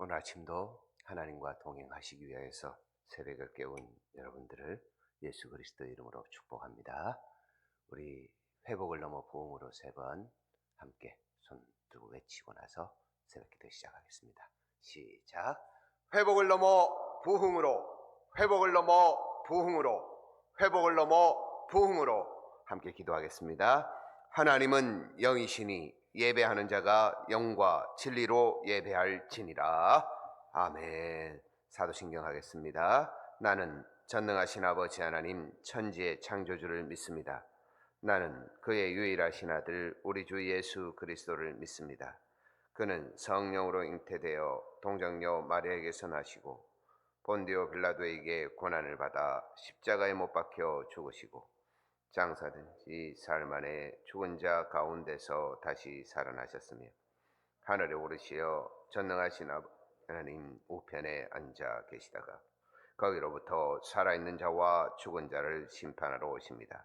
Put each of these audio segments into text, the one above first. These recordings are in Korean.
오늘 아침도 하나님과 동행하시기 위해서 새벽을 깨운 여러분들을 예수 그리스도 이름으로 축복합니다. 우리 회복을 넘어 부흥으로 3번 함께 손 들고 외치고 나서 새벽기도 시작하겠습니다. 시작. 회복을 넘어 부흥으로, 회복을 넘어 부흥으로, 회복을 넘어 부흥으로 함께 기도하겠습니다. 하나님은 영이시니 예배하는 자가 영과 진리로 예배할지니라. 아멘. 사도신경 하겠습니다. 나는 전능하신 아버지 하나님 천지의 창조주를 믿습니다. 나는 그의 유일하신 아들 우리 주 예수 그리스도를 믿습니다. 그는 성령으로 잉태되어 동정녀 마리아에게서 나시고 본디오 빌라도에게 고난을 받아 십자가에 못 박혀 죽으시고 장사된 지 사흘 만에 죽은 자 가운데서 다시 살아나셨으며 하늘에 오르시어 전능하신 하나님 우편에 앉아 계시다가 거기로부터 살아있는 자와 죽은 자를 심판하러 오십니다.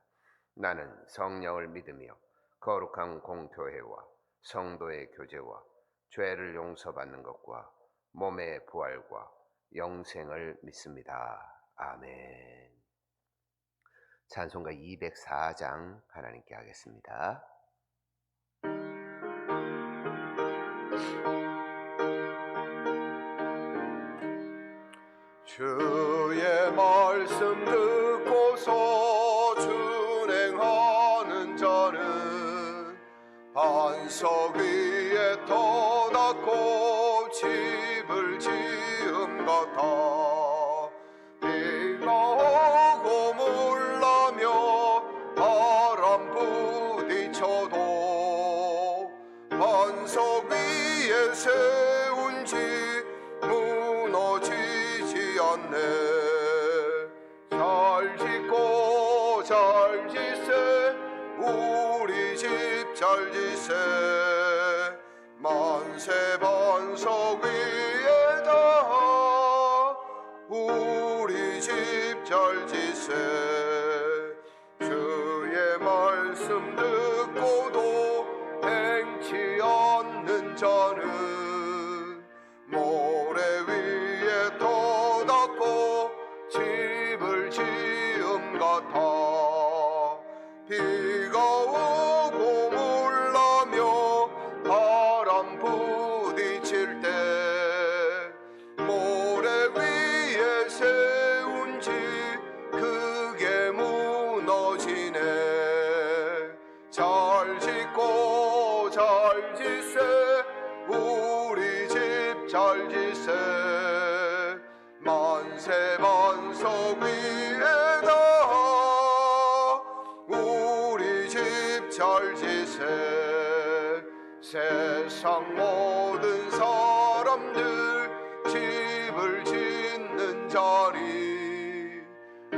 나는 성령을 믿으며 거룩한 공교회와 성도의 교제와 죄를 용서받는 것과 몸의 부활과 영생을 믿습니다. 아멘. 찬송가 204장 하나님께 하겠습니다. 주의 말씀 듣고서 준행하는 자는 반석 위에 터닫고 집을 지은 같아. 비가 오고 물나며 바람 부딪혀도 반석 위에 세운 집 무너지지 않네. 잘 짓고 잘 짓세 우리 집 잘 짓세. 만세 반석 위에다 우리 집 잘 짓세. 주의 말씀 듣고도 행치 않는 자는 모래 위에 터닫고 집을 지음 같아. 비가 오고 물나며 바람 부딪힐 때 모래 위에 세운 집 크게 무너지네. 잘 짓고 잘 짓세 우리 집 잘 짓세. 만세 반석 위에다 우리 집 잘 짓세. 세상 모든 사람들 집을 짓는 자리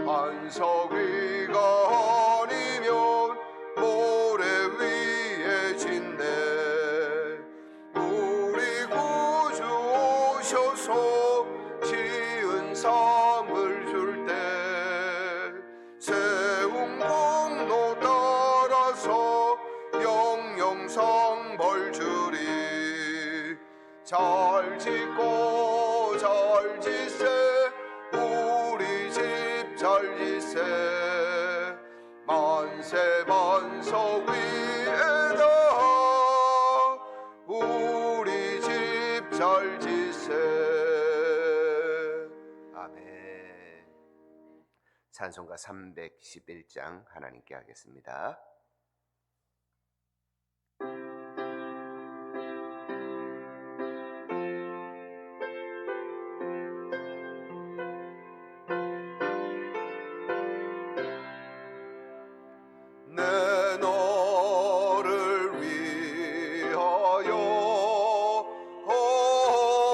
반석 위가 아니면 모래 위에 짓네. 우리 구주 오셔서 지은 상을 줄 때 세운 공로 따라서 영영상 벌 주리. 잘 짓고 잘 짓세 우리 집 잘 짓세. 만세 반석 위에다 우리 집 잘 짓세. 아멘. 찬송가 311장 하나님께 하겠습니다. 내 너를 위하여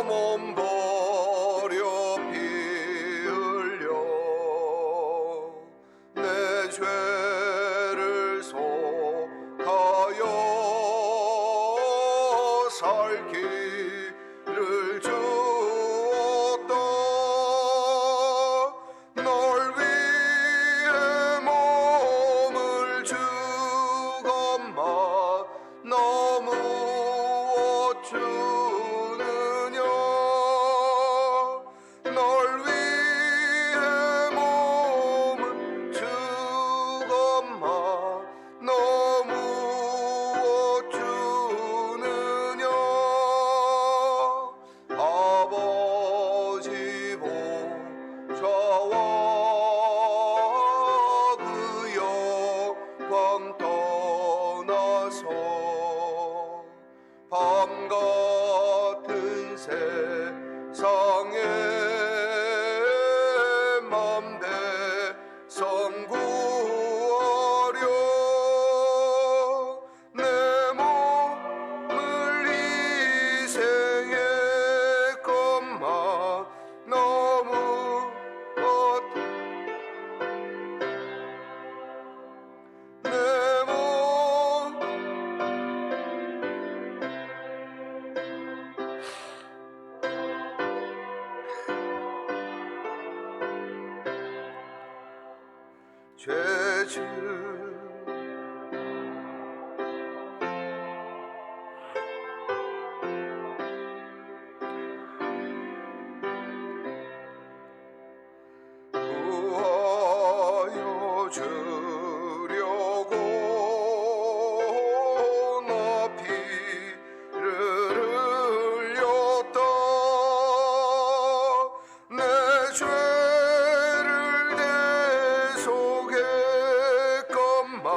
몸 버려 피 흘려 내 죄를 속하여 살 길을 주었다. 널 위해 몸을 주건마 너무 주느냐. 주셔서 밤 같은 세상에 맘대 성구하려 내 몸을 희생했건만 너무 내 몸 죄질 구하여 주려고 나 피를 흘렸다 내 죄를 대속했건만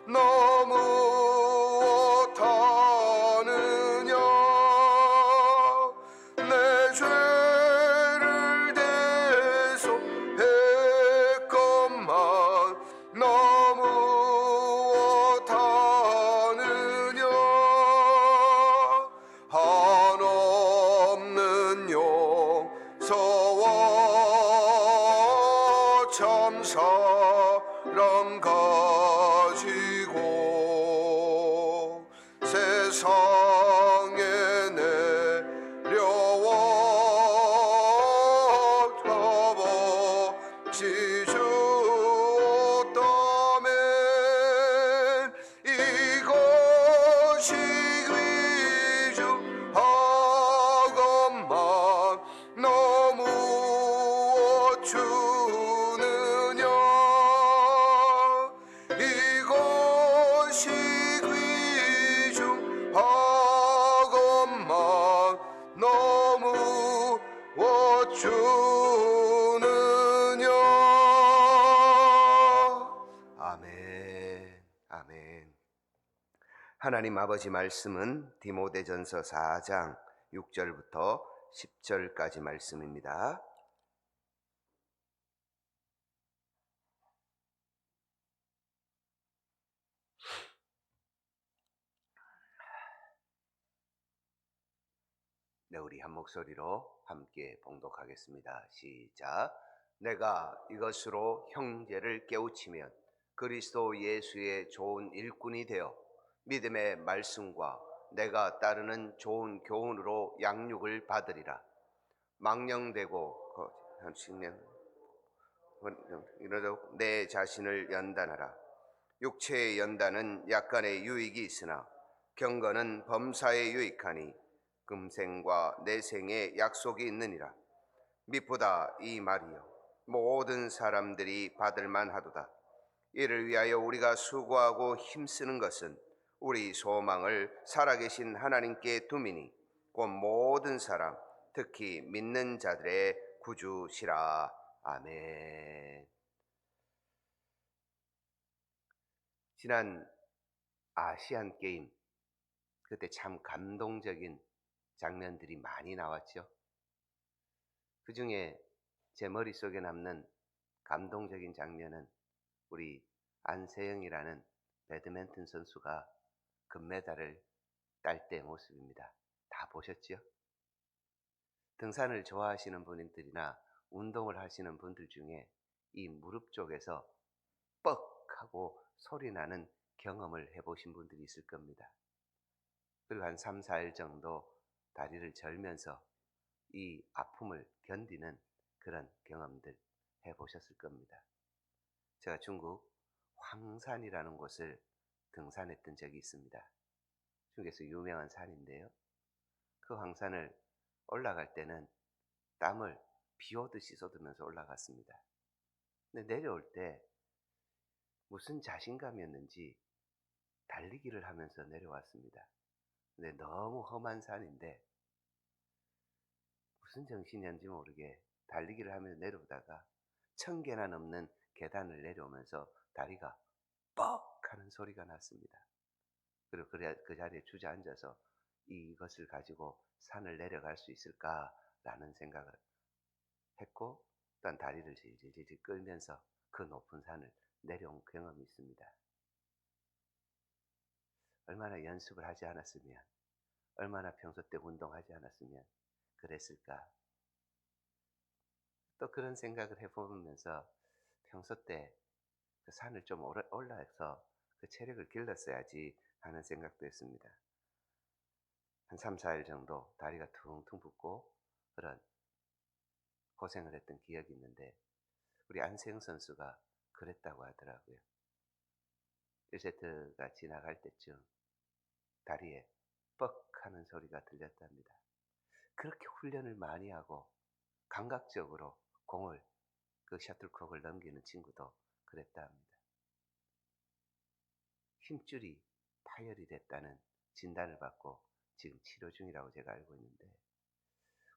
너무 못하느냐 내 죄를 대속했건만 너무 못하느냐 한없는 용서와 참사랑 가지고 세상에 내려와 값없이 주었다면 이것이 귀중하건만 너무 주느냐 이것이 귀중하건만 너무 주느냐 아멘, 아멘. 하나님 아버지 말씀은 디모데전서 4장 6절부터 10절까지 말씀입니다. 네, 우리 한 목소리로 함께 봉독하겠습니다. 시작. 내가 이것으로 형제를 깨우치면 그리스도 예수의 좋은 일꾼이 되어 믿음의 말씀과 내가 따르는 좋은 교훈으로 양육을 받으리라. 망령되고 이러도록 내 자신을 연단하라. 육체의 연단은 약간의 유익이 있으나 경건은 범사에 유익하니 금생과 내생에 약속이 있느니라. mit보다 이 말이요 모든 사람들이 받을 만하도다. 이를 위하여 우리가 수고하고 힘쓰는 것은 우리 소망을 살아계신 하나님께 두미니 곧 모든 사람 특히 믿는 자들의 구주시라. 아멘. 지난 아시안 게임 그때 참 감동적인 장면들이 많이 나왔죠. 그 중에 제 머릿속에 남는 감동적인 장면은 우리 안세영이라는 배드민턴 선수가 금메달을 딸 때 모습입니다. 다 보셨죠? 등산을 좋아하시는 분들이나 운동을 하시는 분들 중에 이 무릎 쪽에서 뻑 하고 소리 나는 경험을 해보신 분들이 있을 겁니다. 그리고 한 3, 4일 정도 다리를 절면서 이 아픔을 견디는 그런 경험들 해보셨을 겁니다. 제가 중국 황산이라는 곳을 등산했던 적이 있습니다. 중국에서 유명한 산인데요. 그 황산을 올라갈 때는 땀을 비 오듯이 쏟으면서 올라갔습니다. 근데 내려올 때 무슨 자신감이었는지 달리기를 하면서 내려왔습니다. 근데 너무 험한 산인데 무슨 정신이었는지 모르게 달리기를 하면서 내려오다가 1000개나 넘는 계단을 내려오면서 다리가 뻑 하는 소리가 났습니다. 그리고 그 자리에 주저앉아서 이것을 가지고 산을 내려갈 수 있을까라는 생각을 했고, 또한 다리를 질질질 끌면서 그 높은 산을 내려온 경험이 있습니다. 얼마나 연습을 하지 않았으면, 얼마나 평소 때 운동하지 않았으면 그랬을까. 또 그런 생각을 해보면서 평소 때 그 산을 좀 올라서 그 체력을 길렀어야지 하는 생각도 했습니다. 한 3, 4일 정도 다리가 퉁퉁 붓고 그런 고생을 했던 기억이 있는데, 우리 안세영 선수가 그랬다고 하더라고요. 1세트가 지나갈 때쯤 다리에 뻑 하는 소리가 들렸답니다. 그렇게 훈련을 많이 하고 감각적으로 공을, 그 셔틀콕을 넘기는 친구도 그랬다 합니다. 힘줄이 파열이 됐다는 진단을 받고 지금 치료 중이라고 제가 알고 있는데,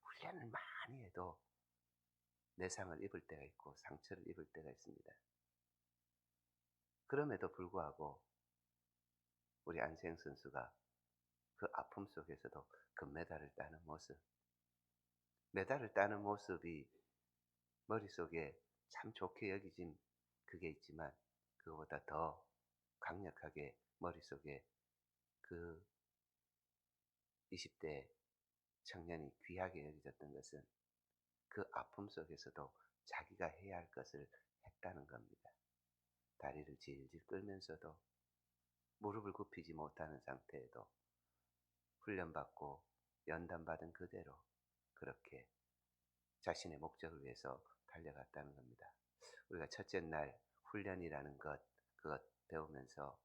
훈련을 많이 해도 내상을 입을 때가 있고 상처를 입을 때가 있습니다. 그럼에도 불구하고 우리 안세영 선수가 그 아픔 속에서도 금메달을 따는 모습, 메달을 따는 모습이 머릿속에 참 좋게 여기진 그게 있지만, 그거보다 더 강력하게 머릿속에 그 20대 청년이 귀하게 여겨졌던 것은 그 아픔 속에서도 자기가 해야 할 것을 했다는 겁니다. 다리를 질질 끌면서도 무릎을 굽히지 못하는 상태에도 훈련받고 연단받은 그대로 그렇게 자신의 목적을 위해서 달려갔다는 겁니다. 우리가 첫째 날 훈련이라는 그것 배우면서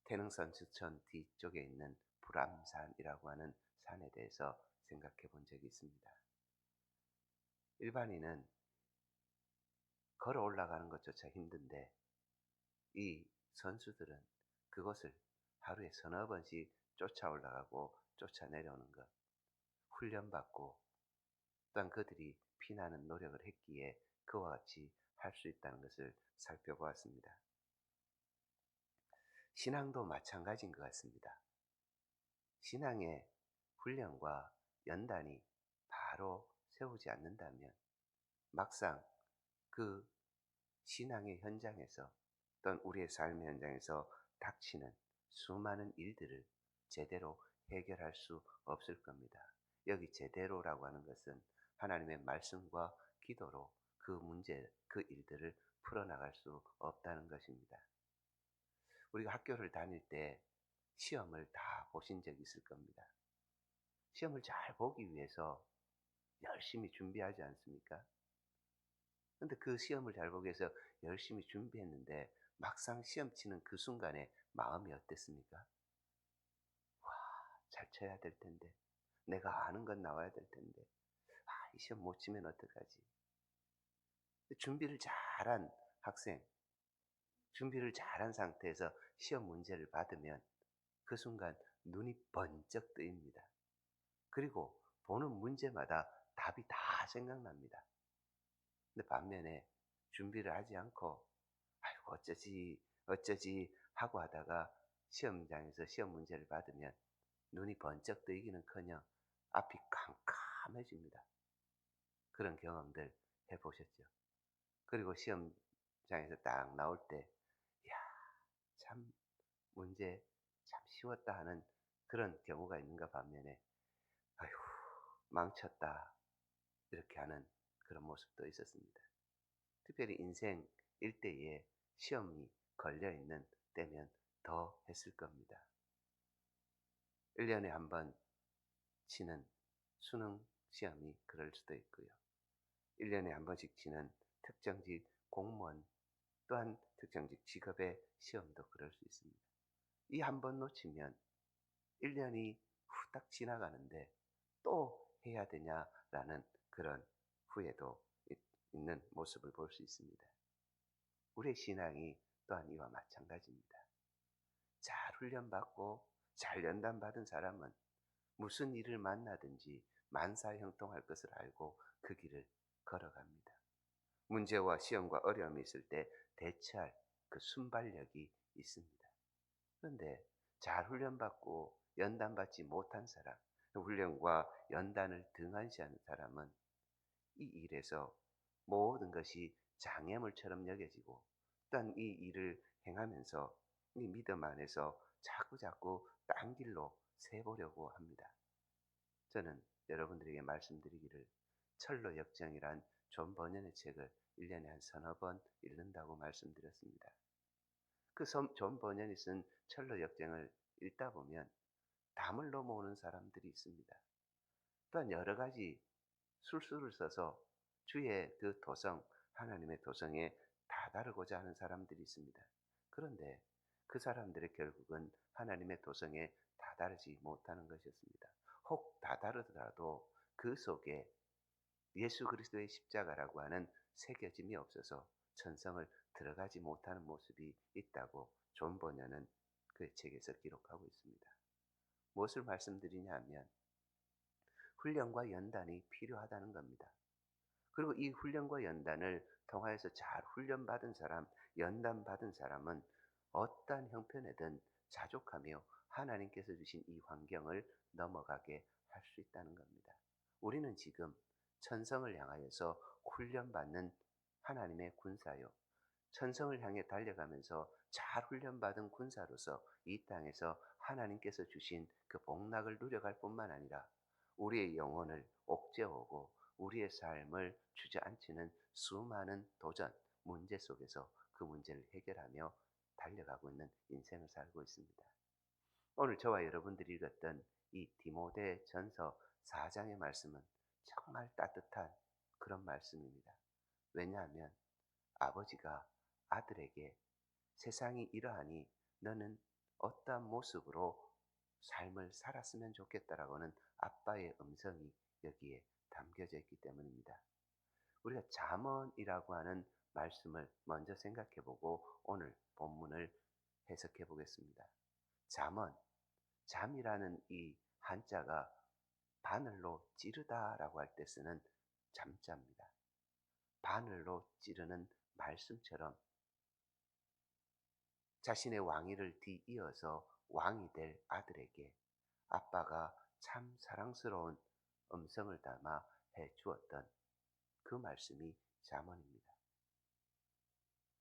태릉선수촌 뒤쪽에 있는 불암산이라고 하는 산에 대해서 생각해 본 적이 있습니다. 일반인은 걸어 올라가는 것조차 힘든데 이 선수들은 그것을 하루에 서너 번씩 쫓아 올라가고 쫓아 내려오는 것, 훈련받고 또한 그들이 피나는 노력을 했기에 그와 같이 할 수 있다는 것을 살펴보았습니다. 신앙도 마찬가지인 것 같습니다. 신앙의 훈련과 연단이 바로 세우지 않는다면 막상 그 신앙의 현장에서 또는 우리의 삶의 현장에서 닥치는 수많은 일들을 제대로 해결할 수 없을 겁니다. 여기 제대로라고 하는 것은 하나님의 말씀과 기도로 그 문제, 그 일들을 풀어나갈 수 없다는 것입니다. 우리가 학교를 다닐 때 시험을 다 보신 적이 있을 겁니다. 시험을 잘 보기 위해서 열심히 준비하지 않습니까? 근데 그 시험을 잘 보기 위해서 열심히 준비했는데 막상 시험 치는 그 순간에 마음이 어땠습니까? 잘 쳐야 될 텐데, 내가 아는 건 나와야 될 텐데, 이 시험 못 치면 어떡하지? 준비를 잘한 학생, 준비를 잘한 상태에서 시험 문제를 받으면 그 순간 눈이 번쩍 뜨입니다. 그리고 보는 문제마다 답이 다 생각납니다. 근데 반면에 준비를 하지 않고 아이고 어쩌지 하고 하다가 시험장에서 시험 문제를 받으면 눈이 번쩍 뜨이기는커녕 앞이 캄캄해집니다. 그런 경험들 해보셨죠? 그리고 시험장에서 딱 나올 때 이야, 참 문제 참 쉬웠다 하는 그런 경우가 있는가 반면에 아휴 망쳤다 이렇게 하는 그런 모습도 있었습니다. 특별히 인생 일대에 시험이 걸려있는 때면 더 했을 겁니다. 1년에 한 번 치는 수능 시험이 그럴 수도 있고요. 1년에 한 번씩 치는 특정직 공무원 또한 특정직 직업의 시험도 그럴 수 있습니다. 이 한 번 놓치면 1년이 후딱 지나가는데 또 해야 되냐라는 그런 후회도 있는 모습을 볼 수 있습니다. 우리의 신앙이 또한 이와 마찬가지입니다. 잘 훈련받고 잘 연단받은 사람은 무슨 일을 만나든지 만사형통할 것을 알고 그 길을 걸어갑니다. 문제와 시험과 어려움이 있을 때 대처할 그 순발력이 있습니다. 그런데 잘 훈련받고 연단받지 못한 사람, 훈련과 연단을 등한시하는 사람은 이 일에서 모든 것이 장애물처럼 여겨지고, 또한 이 일을 행하면서 이 믿음 안에서 자꾸자꾸 딴 길로 새보려고 합니다. 저는 여러분들에게 말씀드리기를, 철로 역정이란 존 버년의 책을 1년에 한 서너 번 읽는다고 말씀드렸습니다. 존 버년이 쓴 철로 역정을 읽다 보면 담을 넘어오는 사람들이 있습니다. 또한 여러 가지 술수를 써서 주의 그 도성, 하나님의 도성에 다다르고자 하는 사람들이 있습니다. 그런데 그 사람들의 결국은 하나님의 도성에 다다르지 못하는 것이었습니다. 혹 다다르더라도 그 속에 예수 그리스도의 십자가라고 하는 새겨짐이 없어서 천성을 들어가지 못하는 모습이 있다고 존 버년은 그 책에서 기록하고 있습니다. 무엇을 말씀드리냐 하면 훈련과 연단이 필요하다는 겁니다. 그리고 이 훈련과 연단을 통하여서 잘 훈련받은 사람, 연단받은 사람은 어떠한 형편에든 자족하며 하나님께서 주신 이 환경을 넘어가게 할 수 있다는 겁니다. 우리는 지금 천성을 향하여서 훈련받는 하나님의 군사요, 천성을 향해 달려가면서 잘 훈련받은 군사로서 이 땅에서 하나님께서 주신 그 복락을 누려갈 뿐만 아니라 우리의 영혼을 옥죄어오고 우리의 삶을 주저앉히는 수많은 도전, 문제 속에서 그 문제를 해결하며 달려가고 있는 인생을 살고 있습니다. 오늘 저와 여러분들이 읽었던 이 디모데 전서 4장의 말씀은 정말 따뜻한 그런 말씀입니다. 왜냐하면 아버지가 아들에게 세상이 이러하니 너는 어떠한 모습으로 삶을 살았으면 좋겠다라고는 아빠의 음성이 여기에 담겨져 있기 때문입니다. 우리가 잠언이라고 하는 말씀을 먼저 생각해 보고 오늘 본문을 해석해 보겠습니다. 잠언, 잠이라는 이 한자가 바늘로 찌르다라고 할 때 쓰는 잠자입니다. 바늘로 찌르는 말씀처럼 자신의 왕위를 뒤이어서 왕이 될 아들에게 아빠가 참 사랑스러운 음성을 담아 해 주었던 그 말씀이 잠언입니다.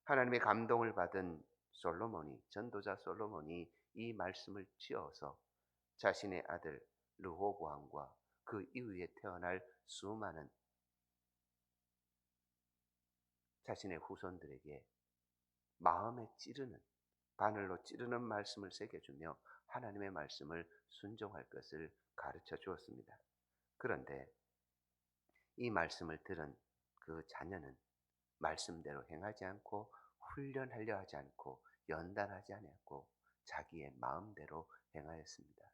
하나님의 감동을 받은 솔로몬이, 전도자 솔로몬이 이 말씀을 지어서 자신의 아들 르호보암과 그 이후에 태어날 수많은 자신의 후손들에게 마음에 찌르는, 바늘로 찌르는 말씀을 새겨주며 하나님의 말씀을 순종할 것을 가르쳐 주었습니다. 그런데 이 말씀을 들은 그 자녀는 말씀대로 행하지 않고 훈련하려 하지 않고 연단하지 않았고 자기의 마음대로 행하였습니다.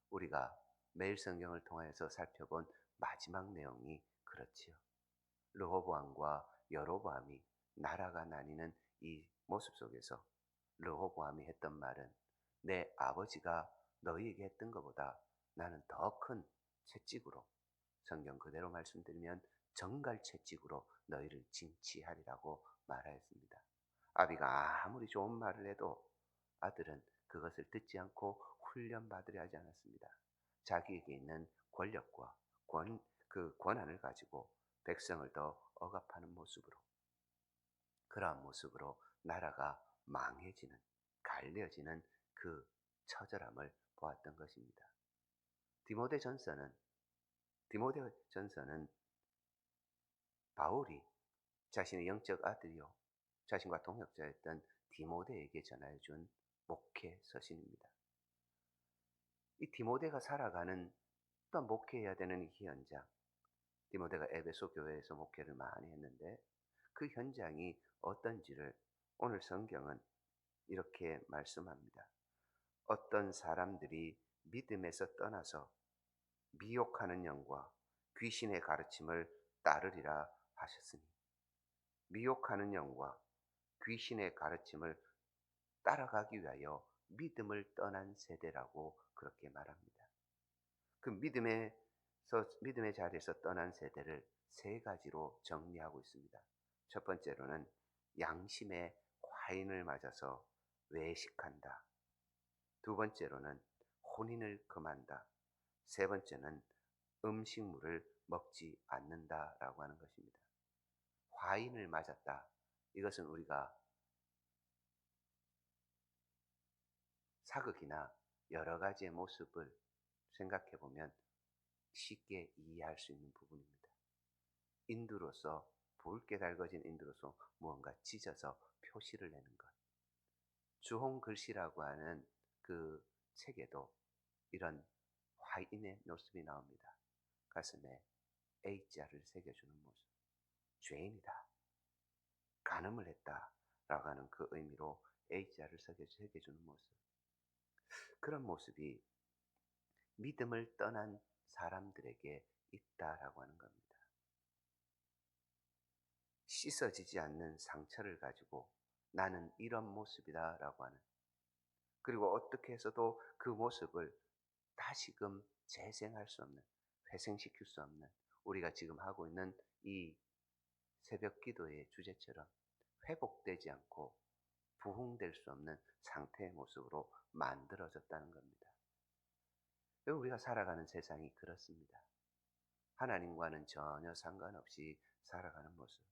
우리가 매일 성경을 통하여서 살펴본 마지막 내용이 그렇지요. 르호보암과 여로보암이 나라가 나뉘는 이 모습 속에서 르호보암이 했던 말은 내 아버지가 너희에게 했던 것보다 나는 더 큰 채찍으로, 성경 그대로 말씀드리면 정갈 채찍으로 너희를 징치하리라고 말하였습니다. 아비가 아무리 좋은 말을 해도 아들은 그것을 듣지 않고 훈련받으려 하지 않았습니다. 자기에게 있는 권력과 그 권한을 가지고 백성을 더 억압하는 모습으로, 그러한 모습으로 나라가 망해지는, 갈려지는 그 처절함을 보았던 것입니다. 디모데전서는 바울이 자신의 영적 아들이요 자신과 동역자였던 디모데에게 전하여 준 목회 서신입니다. 이 디모데가 살아가는, 또한 목회해야 되는 이 현장, 디모데가 에베소 교회에서 목회를 많이 했는데 그 현장이 어떤지를 오늘 성경은 이렇게 말씀합니다. 어떤 사람들이 믿음에서 떠나서 미혹하는 영과 귀신의 가르침을 따르리라 하셨으니, 미혹하는 영과 귀신의 가르침을 따라가기 위하여 믿음을 떠난 세대라고 그렇게 말합니다. 그 믿음의 자리에서 떠난 세대를 세 가지로 정리하고 있습니다. 첫 번째로는 양심의 과인을 맞아서 외식한다. 두 번째로는 혼인을 금한다. 세 번째는 음식물을 먹지 않는다라고 하는 것입니다. 화인을 맞았다. 이것은 우리가 사극이나 여러 가지의 모습을 생각해 보면 쉽게 이해할 수 있는 부분입니다. 인두로서, 붉게 달궈진 인두로서 무언가 찢어서 표시를 내는 것. 주홍 글씨라고 하는 그 책에도 이런 화인의 모습이 나옵니다. 가슴에 A자를 새겨주는 모습. 죄인이다. 간음을 했다. 라고 하는 그 의미로 A자를 새겨주는 모습. 그런 모습이 믿음을 떠난 사람들에게 있다라고 하는 겁니다. 씻어지지 않는 상처를 가지고 나는 이런 모습이다 라고 하는, 그리고 어떻게 해서도 그 모습을 다시금 재생할 수 없는, 회생시킬 수 없는, 우리가 지금 하고 있는 이 새벽 기도의 주제처럼 회복되지 않고 부흥될 수 없는 상태의 모습으로 만들어졌다는 겁니다. 우리가 살아가는 세상이 그렇습니다. 하나님과는 전혀 상관없이 살아가는 모습.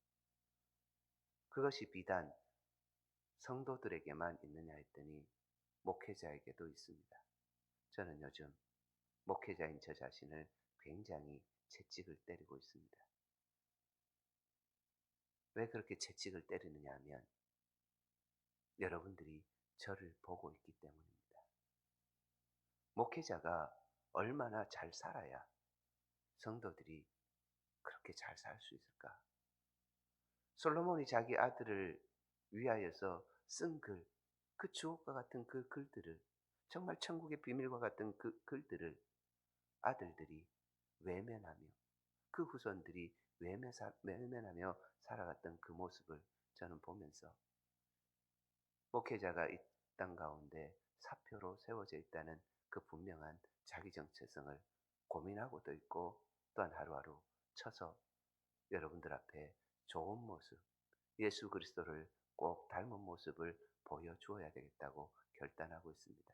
그것이 비단 성도들에게만 있느냐 했더니 목회자에게도 있습니다. 저는 요즘 목회자인 저 자신을 굉장히 채찍을 때리고 있습니다. 왜 그렇게 채찍을 때리느냐 하면 여러분들이 저를 보고 있기 때문입니다. 목회자가 얼마나 잘 살아야 성도들이 그렇게 잘 살 수 있을까? 솔로몬이 자기 아들을 위하여서 쓴 글, 그 주옥과 같은 그 글들을, 정말 천국의 비밀과 같은 그 글들을 아들들이 외면하며 그 후손들이 외면하며 살아갔던 그 모습을 저는 보면서 목회자가 이 땅 가운데 사표로 세워져 있다는 그 분명한 자기 정체성을 고민하고도 있고, 또한 하루하루 쳐서 여러분들 앞에 좋은 모습, 예수 그리스도를 꼭 닮은 모습을 보여주어야 되겠다고 결단하고 있습니다.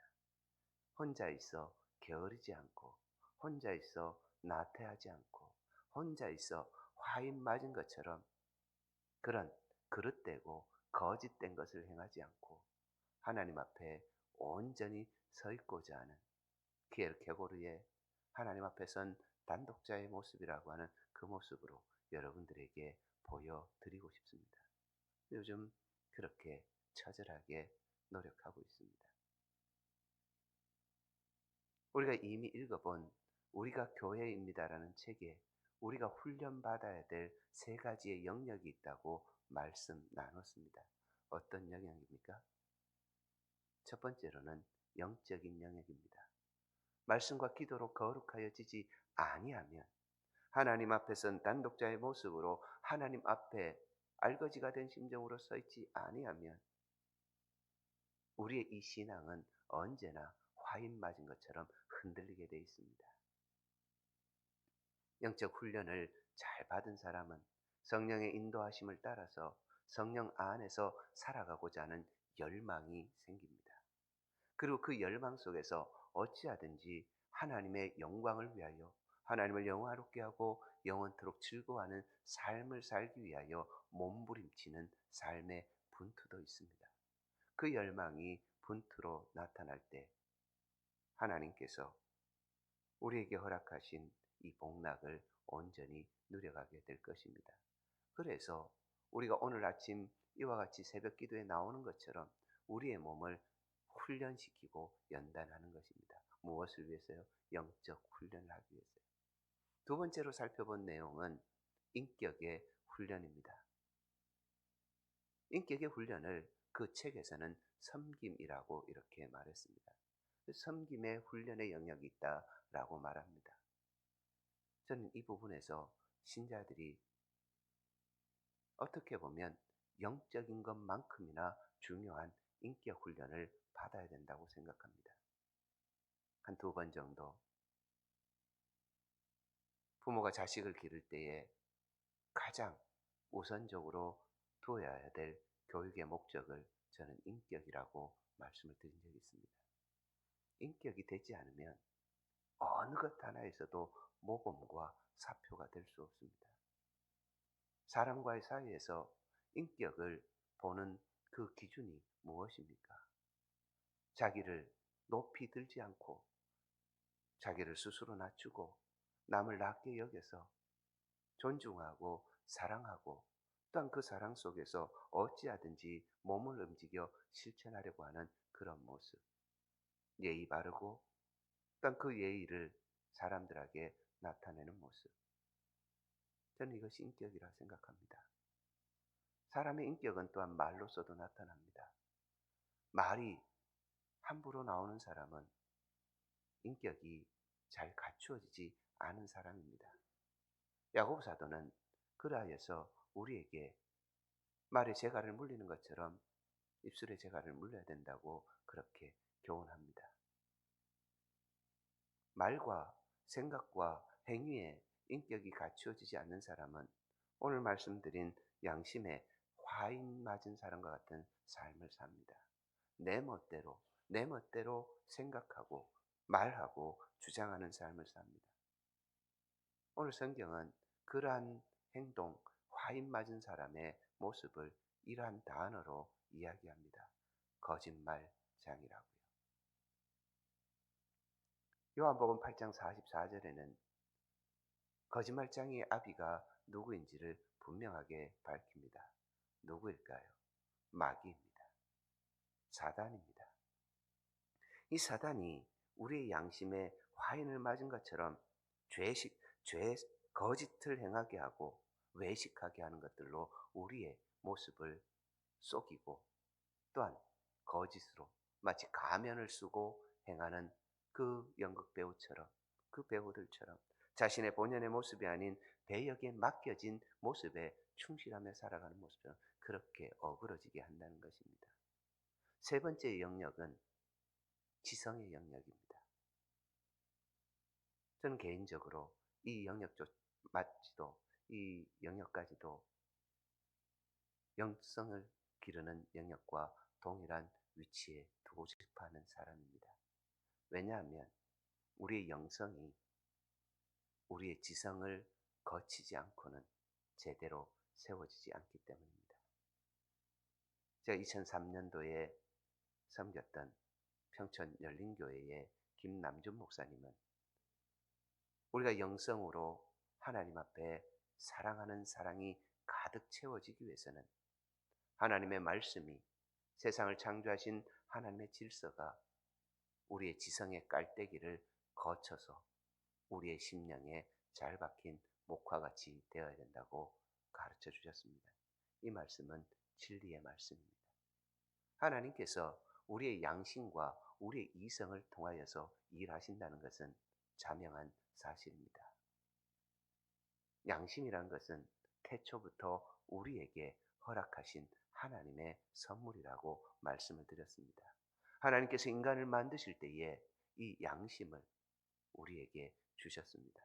혼자 있어 게으르지 않고, 혼자 있어 나태하지 않고, 혼자 있어 화인 맞은 것처럼 그런 그릇되고 거짓된 것을 행하지 않고 하나님 앞에 온전히 서 있고자 하는 키엘케고르의 하나님 앞에 선 단독자의 모습이라고 하는 그 모습으로 여러분들에게 보여드리고 싶습니다. 요즘 그렇게 처절하게 노력하고 있습니다. 우리가 이미 읽어본 우리가 교회입니다라는 책에 우리가 훈련받아야 될 세 가지의 영역이 있다고 말씀 나눴습니다. 어떤 영역입니까? 첫 번째로는 영적인 영역입니다. 말씀과 기도로 거룩하여지지 아니하면, 하나님 앞에 선 단독자의 모습으로 하나님 앞에 알거지가 된 심정으로 서 있지 아니하면 우리의 이 신앙은 언제나 화인 맞은 것처럼 흔들리게 되어 있습니다. 영적 훈련을 잘 받은 사람은 성령의 인도하심을 따라서 성령 안에서 살아가고자 하는 열망이 생깁니다. 그리고 그 열망 속에서 어찌하든지 하나님의 영광을 위하여, 하나님을 영화롭게 하고 영원토록 즐거워하는 삶을 살기 위하여 몸부림치는 삶의 분투도 있습니다. 그 열망이 분투로 나타날 때 하나님께서 우리에게 허락하신 이 복락을 온전히 누려가게 될 것입니다. 그래서 우리가 오늘 아침 이와 같이 새벽 기도에 나오는 것처럼 우리의 몸을 훈련시키고 연단하는 것입니다. 무엇을 위해서요? 영적 훈련을 하기 위해서요. 두 번째로 살펴본 내용은 인격의 훈련입니다. 인격의 훈련을 그 책에서는 섬김이라고 이렇게 말했습니다. 섬김의 훈련의 영역이 있다라고 말합니다. 저는 이 부분에서 신자들이 어떻게 보면 영적인 것만큼이나 중요한 인격 훈련을 받아야 된다고 생각합니다. 한 두 번 정도 부모가 자식을 기를 때에 가장 우선적으로 두어야 될 교육의 목적을 저는 인격이라고 말씀을 드린 적이 있습니다. 인격이 되지 않으면 어느 것 하나에서도 모범과 사표가 될 수 없습니다. 사람과의 사이에서 인격을 보는 그 기준이 무엇입니까? 자기를 높이 들지 않고 자기를 스스로 낮추고 남을 낮게 여겨서 존중하고 사랑하고 또한 그 사랑 속에서 어찌하든지 몸을 움직여 실천하려고 하는 그런 모습. 예의 바르고 또한 그 예의를 사람들에게 나타내는 모습. 저는 이것이 인격이라 생각합니다. 사람의 인격은 또한 말로서도 나타납니다. 말이 함부로 나오는 사람은 인격이 잘 갖추어지지 않은 사람입니다. 야고보 사도는 그라하여서 우리에게 말에 재갈을 물리는 것처럼 입술에 재갈을 물려야 된다고 그렇게 교훈합니다. 말과 생각과 행위에 인격이 갖추어지지 않는 사람은 오늘 말씀드린 양심에 화인 맞은 사람과 같은 삶을 삽니다. 내 멋대로 생각하고 말하고 주장하는 삶을 삽니다. 오늘 성경은 그러한 행동, 화인 맞은 사람의 모습을 이러한 단어로 이야기합니다. 거짓말장이라고요. 요한복음 8장 44절에는 거짓말장의 아비가 누구인지를 분명하게 밝힙니다. 누구일까요? 마귀입니다. 사단입니다. 이 사단이 우리의 양심에 화인을 맞은 것처럼 거짓을 행하게 하고 외식하게 하는 것들로 우리의 모습을 속이고 또한 거짓으로 마치 가면을 쓰고 행하는 그 연극 배우처럼 그 배우들처럼 자신의 본연의 모습이 아닌 배역에 맡겨진 모습에 충실하며 살아가는 모습처럼 그렇게 어그러지게 한다는 것입니다. 세 번째 영역은 지성의 영역입니다. 저는 개인적으로 이 영역까지도 영성을 기르는 영역과 동일한 위치에 두고 싶어 하는 사람입니다. 왜냐하면 우리의 영성이 우리의 지성을 거치지 않고는 제대로 세워지지 않기 때문입니다. 제가 2003년도에 섬겼던 평촌 열린교회의 김남준 목사님은 우리가 영성으로 하나님 앞에 사랑하는 사랑이 가득 채워지기 위해서는 하나님의 말씀이 세상을 창조하신 하나님의 질서가 우리의 지성의 깔때기를 거쳐서 우리의 심령에 잘 박힌 목화같이 되어야 된다고 가르쳐 주셨습니다. 이 말씀은 진리의 말씀입니다. 하나님께서 우리의 양심과 우리의 이성을 통하여서 일하신다는 것은 자명한 사실입니다. 양심이란 것은 태초부터 우리에게 허락하신 하나님의 선물이라고 말씀을 드렸습니다. 하나님께서 인간을 만드실 때에 이 양심을 우리에게 주셨습니다.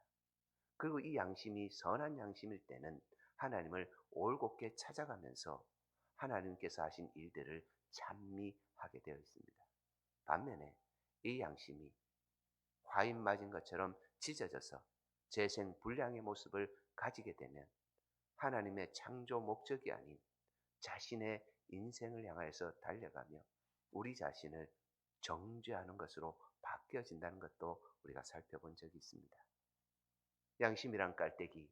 그리고 이 양심이 선한 양심일 때는 하나님을 올곧게 찾아가면서 하나님께서 하신 일들을 찬미하게 되어 있습니다. 반면에 이 양심이 화인 맞은 것처럼 찢어져서 재생불량의 모습을 가지게 되면 하나님의 창조 목적이 아닌 자신의 인생을 향하여서 달려가며 우리 자신을 정죄하는 것으로 바뀌어진다는 것도 우리가 살펴본 적이 있습니다. 양심이란 깔때기,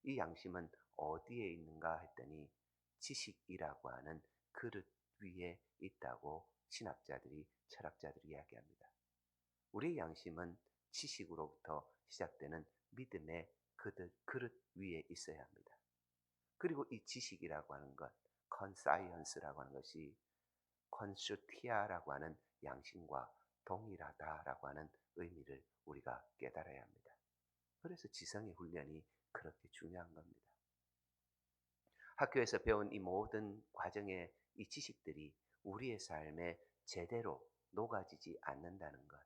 이 양심은 어디에 있는가 했더니 지식이라고 하는 그릇 위에 있다고 신학자들이, 철학자들이 이야기합니다. 우리의 양심은 지식으로부터 시작되는 믿음의 그릇 위에 있어야 합니다. 그리고 이 지식이라고 하는 것, 컨사이언스라고 하는 것이 컨슈티아라고 하는 양심과 동일하다라고 하는 의미를 우리가 깨달아야 합니다. 그래서 지성의 훈련이 그렇게 중요한 겁니다. 학교에서 배운 이 모든 과정의 이 지식들이 우리의 삶에 제대로 녹아지지 않는다는 것,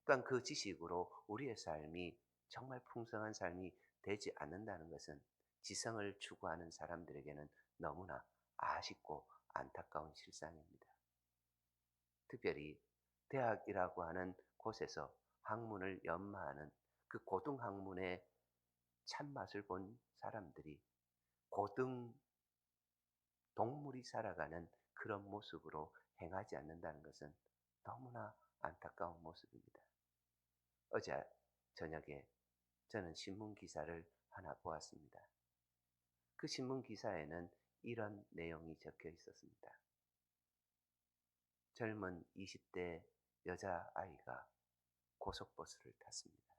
또한 그 지식으로 우리의 삶이 정말 풍성한 삶이 되지 않는다는 것은 지성을 추구하는 사람들에게는 너무나 아쉽고 안타까운 실상입니다. 특별히 대학이라고 하는 곳에서 학문을 연마하는 그 고등학문의 참맛을 본 사람들이 고등 동물이 살아가는 그런 모습으로 행하지 않는다는 것은 너무나 안타까운 모습입니다. 어제 저녁에 저는 신문 기사를 하나 보았습니다. 그 신문 기사에는 이런 내용이 적혀 있었습니다. 젊은 20대 여자아이가 고속버스를 탔습니다.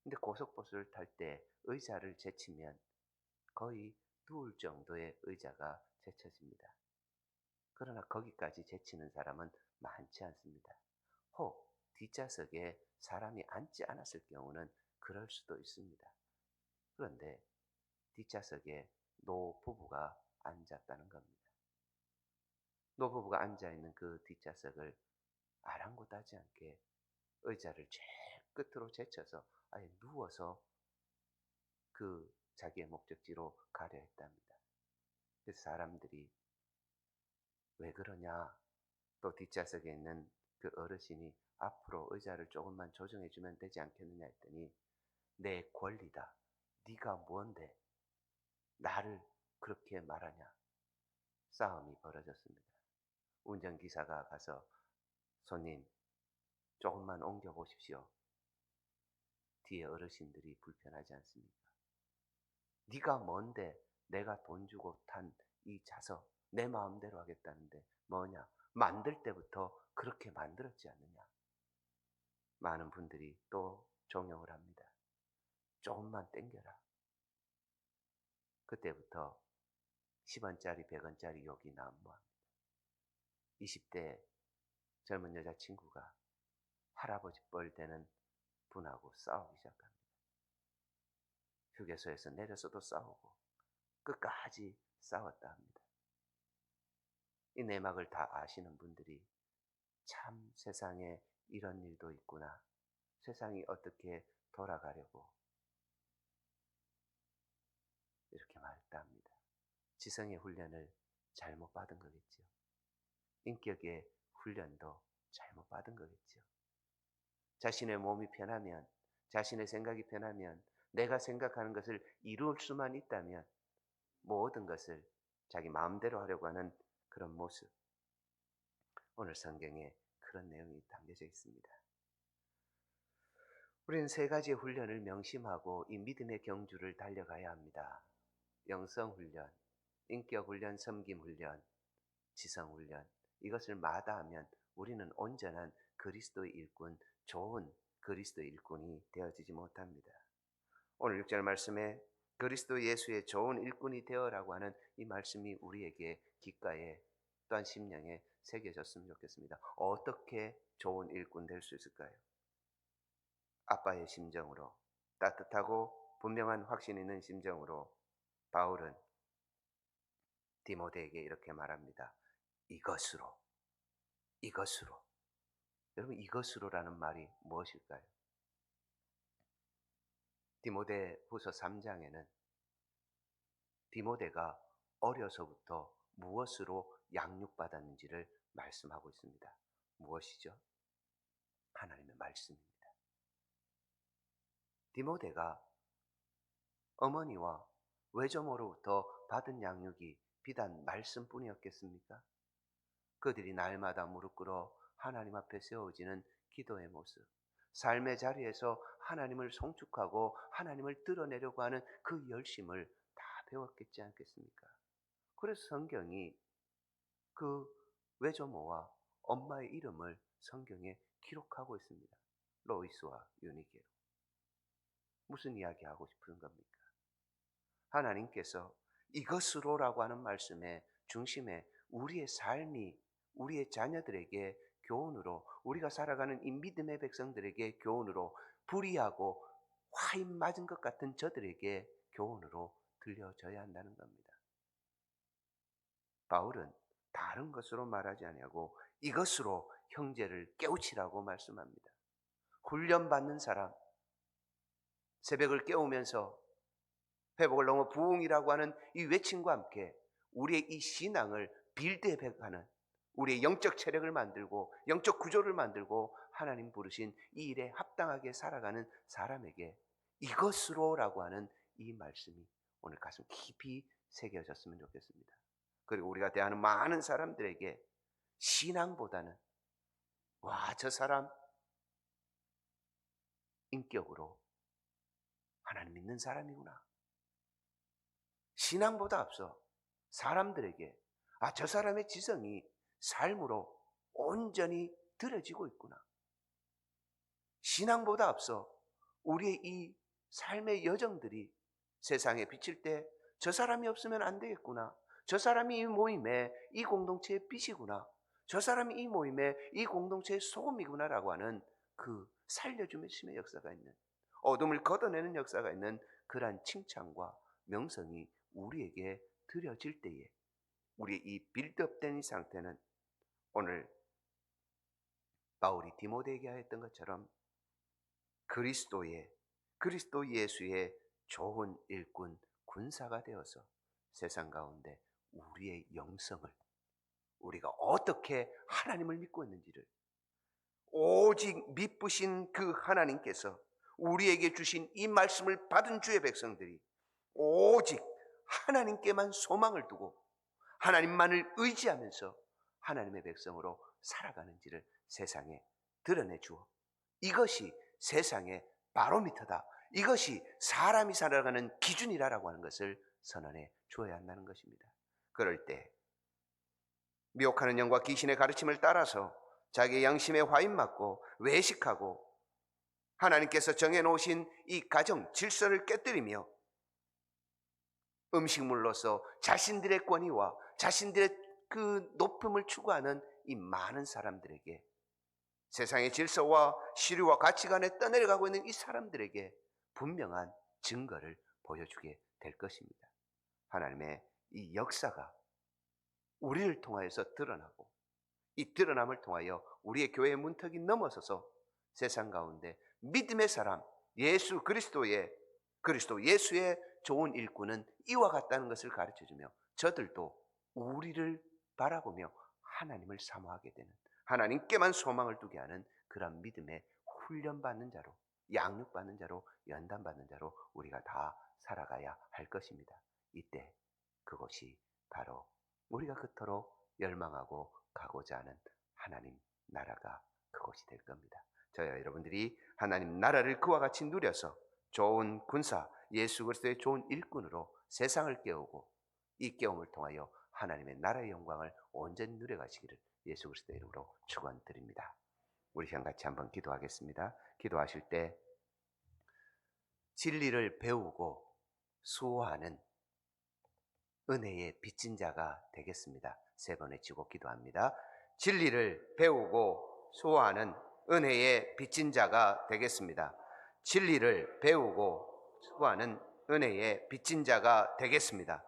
근데 고속버스를 탈 때 의자를 제치면 거의 누울 정도의 의자가 제쳐집니다. 그러나 거기까지 제치는 사람은 많지 않습니다. 혹 뒷좌석에 사람이 앉지 않았을 경우는 그럴 수도 있습니다. 그런데 뒷좌석에 노부부가 앉았다는 겁니다. 노부부가 앉아있는 그 뒷좌석을 아랑곳하지 않게 의자를 제일 끝으로 제쳐서 아예 누워서 그 자기의 목적지로 가려 했답니다. 그래서 사람들이 왜 그러냐, 또 뒷좌석에 있는 그 어르신이 앞으로 의자를 조금만 조정해 주면 되지 않겠느냐 했더니 내 권리다. 네가 뭔데 나를 그렇게 말하냐. 싸움이 벌어졌습니다. 운전기사가 가서 손님 조금만 옮겨 보십시오. 뒤에 어르신들이 불편하지 않습니까? 네가 뭔데 내가 돈 주고 탄 이 좌석 내 마음대로 하겠다는데 뭐냐? 만들 때부터 그렇게 만들었지 않느냐? 많은 분들이 또 종용을 합니다. 조금만 땡겨라. 그때부터 10원짜리, 100원짜리 욕이 난무합니다. 20대 젊은 여자친구가 할아버지 뻘 되는 분하고 싸우기 시작합니다. 휴게소에서 내려서도 싸우고 끝까지 싸웠다 합니다. 이 내막을 다 아시는 분들이 참 세상에 이런 일도 있구나. 세상이 어떻게 돌아가려고 이렇게 말했다 합니다. 지성의 훈련을 잘못 받은 거겠죠. 인격의 훈련도 잘못 받은 거겠죠. 자신의 몸이 편하면, 자신의 생각이 편하면, 내가 생각하는 것을 이룰 수만 있다면 모든 것을 자기 마음대로 하려고 하는 그런 모습. 오늘 성경에 그런 내용이 담겨져 있습니다. 우리는 세 가지의 훈련을 명심하고 이 믿음의 경주를 달려가야 합니다. 영성훈련, 인격훈련, 섬김훈련, 지성훈련. 이것을 마다하면 우리는 온전한 그리스도의 일꾼, 좋은 그리스도의 일꾼이 되어지지 못합니다. 오늘 6절 말씀에 그리스도 예수의 좋은 일꾼이 되어라고 하는 이 말씀이 우리에게 귓가에 또한 심령에 새겨졌으면 좋겠습니다. 어떻게 좋은 일꾼 될 수 있을까요? 아빠의 심정으로, 따뜻하고 분명한 확신 있는 심정으로 바울은 디모데에게 이렇게 말합니다. 이것으로. 여러분, 이것으로라는 말이 무엇일까요? 디모데 후서 3장에는 디모데가 어려서부터 무엇으로 양육받았는지를 말씀하고 있습니다. 무엇이죠? 하나님의 말씀입니다. 디모데가 어머니와 외조모로부터 받은 양육이 비단 말씀뿐이었겠습니까? 그들이 날마다 무릎 꿇어 하나님 앞에 세워지는 기도의 모습, 삶의 자리에서 하나님을 송축하고 하나님을 드러내려고 하는 그 열심을 다 배웠겠지 않겠습니까? 그래서 성경이 그 외조모와 엄마의 이름을 성경에 기록하고 있습니다. 로이스와 유니게로. 무슨 이야기하고 싶은 겁니까? 하나님께서 이것으로라고 하는 말씀의 중심에 우리의 삶이 우리의 자녀들에게 교훈으로, 우리가 살아가는 이 믿음의 백성들에게 교훈으로, 불의하고 화인 맞은 것 같은 저들에게 교훈으로 들려져야 한다는 겁니다. 바울은 다른 것으로 말하지 아니하고 이것으로 형제를 깨우치라고 말씀합니다. 훈련받는 사람, 새벽을 깨우면서 회복을 넘어 부흥이라고 하는 이 외침과 함께 우리의 이 신앙을 빌드업해가는, 우리의 영적 체력을 만들고 영적 구조를 만들고 하나님 부르신 이 일에 합당하게 살아가는 사람에게 이것으로라고 하는 이 말씀이 오늘 가슴 깊이 새겨졌으면 좋겠습니다. 그리고 우리가 대하는 많은 사람들에게 신앙보다는 와, 저 사람 인격으로 하나님 믿는 사람이구나. 신앙보다 앞서 사람들에게 아, 저 사람의 지성이 삶으로 온전히 드러지고 있구나. 신앙보다 앞서 우리의 이 삶의 여정들이 세상에 비칠 때 저 사람이 없으면 안 되겠구나. 저 사람이 이 모임에 이 공동체의 빛이구나. 저 사람이 이 모임에 이 공동체의 소금이구나라고 하는 그 살려주심의 역사가 있는, 어둠을 걷어내는 역사가 있는 그러한 칭찬과 명성이 우리에게 드려질 때에 우리의 이 빌드업된 이 상태는 오늘 바울이 디모데에게 하였던 것처럼 그리스도 예수의 좋은 일꾼 군사가 되어서 세상 가운데 우리의 영성을, 우리가 어떻게 하나님을 믿고 있는지를 오직 믿으신 그 하나님께서 우리에게 주신 이 말씀을 받은 주의 백성들이 오직 하나님께만 소망을 두고 하나님만을 의지하면서 하나님의 백성으로 살아가는지를 세상에 드러내 주어 이것이 세상의 바로미터다. 이것이 사람이 살아가는 기준이라고 하는 것을 선언해 주어야 한다는 것입니다. 그럴 때 미혹하는 영과 귀신의 가르침을 따라서 자기의 양심에 화인맞고 외식하고 하나님께서 정해놓으신 이 가정 질서를 깨뜨리며 음식물로서 자신들의 권위와 자신들의 그 높음을 추구하는 이 많은 사람들에게, 세상의 질서와 시류와 가치관에 떠내려가고 있는 이 사람들에게 분명한 증거를 보여주게 될 것입니다. 하나님의 이 역사가 우리를 통하여서 드러나고 이 드러남을 통하여 우리의 교회의 문턱이 넘어서서 세상 가운데 믿음의 사람 예수 그리스도 예수의 좋은 일꾼은 이와 같다는 것을 가르쳐주며 저들도 우리를 바라보며 하나님을 사모하게 되는, 하나님께만 소망을 두게 하는 그런 믿음의 훈련받는 자로, 양육받는 자로, 연단받는 자로 우리가 다 살아가야 할 것입니다. 이때 그것이 바로 우리가 그토록 열망하고 가고자 하는 하나님 나라가 그것이 될 겁니다. 저희와 여러분들이 하나님 나라를 그와 같이 누려서 좋은 군사 예수 그리스도의 좋은 일꾼으로 세상을 깨우고 이 깨움을 통하여 하나님의 나라의 영광을 온전히 누려가시기를 예수 그리스도의 이름으로 축원드립니다. 우리 시간 같이 한번 기도하겠습니다. 기도하실 때 진리를 배우고 수호하는 은혜의 빚진 자가 되겠습니다. 세 번 외치고 기도합니다. 진리를 배우고 수호하는 은혜의 빚진 자가 되겠습니다. 진리를 배우고 수호하는 은혜의 빚진 자가 되겠습니다.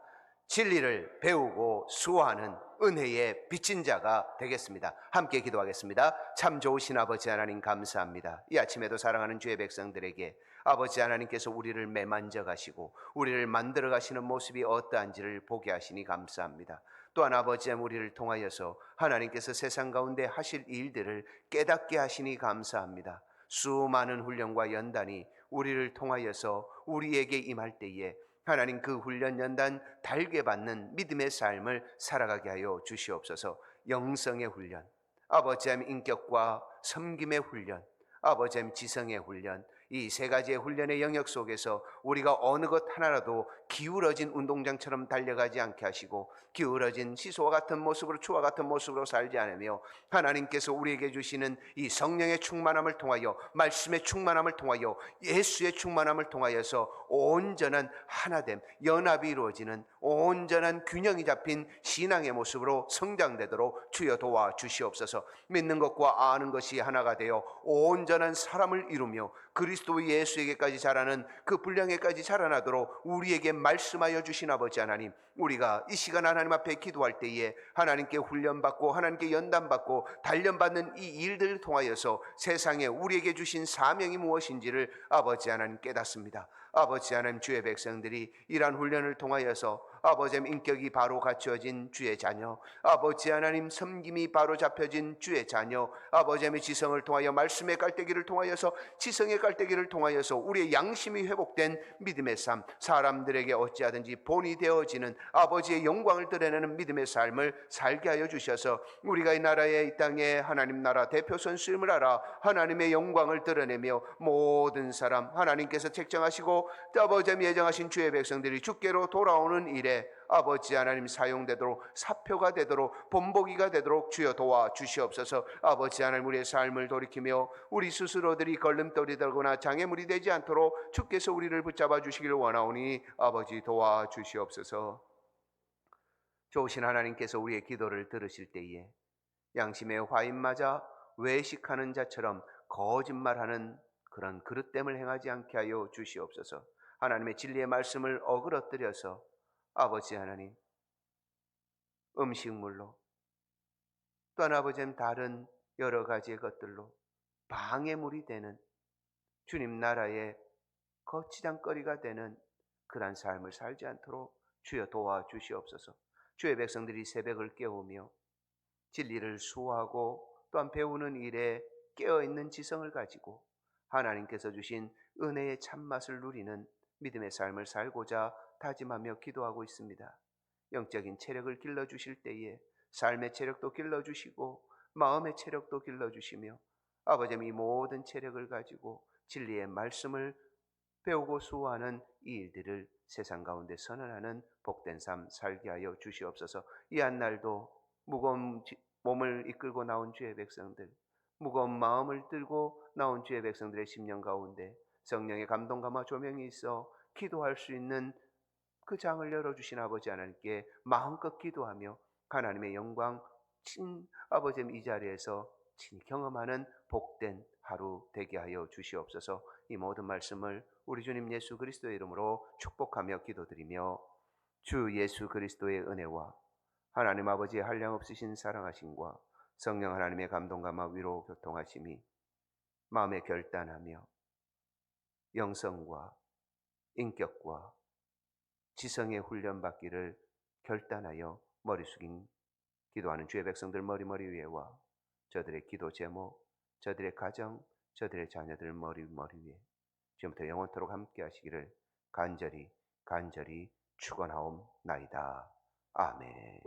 진리를 배우고 수호하는 은혜의 빚진 자가 되겠습니다. 함께 기도하겠습니다. 참 좋으신 아버지 하나님 감사합니다. 이 아침에도 사랑하는 주의 백성들에게 아버지 하나님께서 우리를 매만져 가시고 우리를 만들어 가시는 모습이 어떠한지를 보게 하시니 감사합니다. 또한 아버지 우리를 통하여서 하나님께서 세상 가운데 하실 일들을 깨닫게 하시니 감사합니다. 수많은 훈련과 연단이 우리를 통하여서 우리에게 임할 때에 하나님 그 훈련 연단 달게 받는 믿음의 삶을 살아가게 하여 주시옵소서. 영성의 훈련, 아버지 하나님 인격과 섬김의 훈련, 아버지 하나님 지성의 훈련, 이 세 가지의 훈련의 영역 속에서 우리가 어느 것 하나라도 기울어진 운동장처럼 달려가지 않게 하시고 기울어진 시소와 같은 모습으로 추와 같은 모습으로 살지 않으며 하나님께서 우리에게 주시는 이 성령의 충만함을 통하여 말씀의 충만함을 통하여 예수의 충만함을 통하여서 온전한 하나됨, 연합이 이루어지는 온전한 균형이 잡힌 신앙의 모습으로 성장되도록 주여 도와주시옵소서. 믿는 것과 아는 것이 하나가 되어 온전한 사람을 이루며 그리스도의 그리스도 예수에게까지 자라는 그 분량에까지 자라나도록 우리에게 말씀하여 주신 아버지 하나님, 우리가 이 시간 하나님 앞에 기도할 때에 하나님께 훈련받고 하나님께 연단받고 단련받는 이 일들을 통하여서 세상에 우리에게 주신 사명이 무엇인지를 아버지 하나님 깨닫습니다. 아버지 하나님, 주의 백성들이 이러한 훈련을 통하여서 아버지 하나님 인격이 바로 갖추어진 주의 자녀, 아버지 하나님 섬김이 바로 잡혀진 주의 자녀, 아버지 하나님의 지성을 통하여 말씀의 깔때기를 통하여서 지성의 깔때기를 통하여서 우리의 양심이 회복된 믿음의 삶, 사람들에게 어찌하든지 본이 되어지는 아버지의 영광을 드러내는 믿음의 삶을 살게 하여 주셔서 우리가 이 나라에 이 땅에 하나님 나라 대표 선수임을 알아 하나님의 영광을 드러내며 모든 사람 하나님께서 책정하시고 아버지 하나님 예정하신 주의 백성들이 주께로 돌아오는 일에 아버지 하나님 사용되도록 사표가 되도록 본보기가 되도록 주여 도와 주시옵소서. 아버지 하나님, 우리의 삶을 돌이키며 우리 스스로들이 걸림돌이 되거나 장애물이 되지 않도록 주께서 우리를 붙잡아 주시기를 원하오니 아버지 도와 주시옵소서. 좋으신 하나님께서 우리의 기도를 들으실 때에 양심의 화인 맞아 외식하는 자처럼 거짓말하는 그런 그릇됨을 행하지 않게 하여 주시옵소서. 하나님의 진리의 말씀을 어그러뜨려서 아버지 하나님 음식물로 또한 아버지 하나님 다른 여러 가지의 것들로 방해물이 되는 주님 나라의 거치장거리가 되는 그러한 삶을 살지 않도록 주여 도와주시옵소서. 주의 백성들이 새벽을 깨우며 진리를 수호하고 또한 배우는 일에 깨어있는 지성을 가지고 하나님께서 주신 은혜의 참맛을 누리는 믿음의 삶을 살고자 다짐하며 기도하고 있습니다. 영적인 체력을 길러주실 때에 삶의 체력도 길러주시고 마음의 체력도 길러주시며 아버지 이 모든 체력을 가지고 진리의 말씀을 배우고 수호하는 이 일들을 세상 가운데 선언하는 복된 삶 살게 하여 주시옵소서. 이 한 날도 무거운 몸을 이끌고 나온 주의 백성들, 무거운 마음을 들고 나온 주의 백성들의 심령 가운데 성령의 감동 감화 조명이 있어 기도할 수 있는 그 장을 열어주신 아버지 하나님께 마음껏 기도하며 하나님의 영광 아버지 이 자리에서 친히 경험하는 복된 하루 되게 하여 주시옵소서. 이 모든 말씀을 우리 주님 예수 그리스도의 이름으로 축복하며 기도드리며 주 예수 그리스도의 은혜와 하나님 아버지의 한량없으신 사랑하심과 성령 하나님의 감동 감화 위로 교통하심이 마음에 결단하며 영성과 인격과 지성의 훈련받기를 결단하여 머리 숙인 기도하는 주의 백성들 머리 위에와 저들의 기도 제목, 저들의 가정, 저들의 자녀들 머리 위에 지금부터 영원토록 함께 하시기를 간절히 축원하옵나이다. 아멘.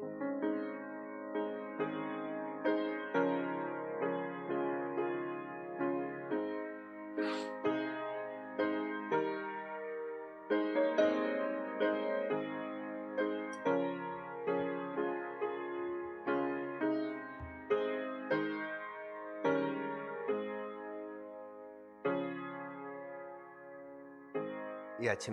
이 아침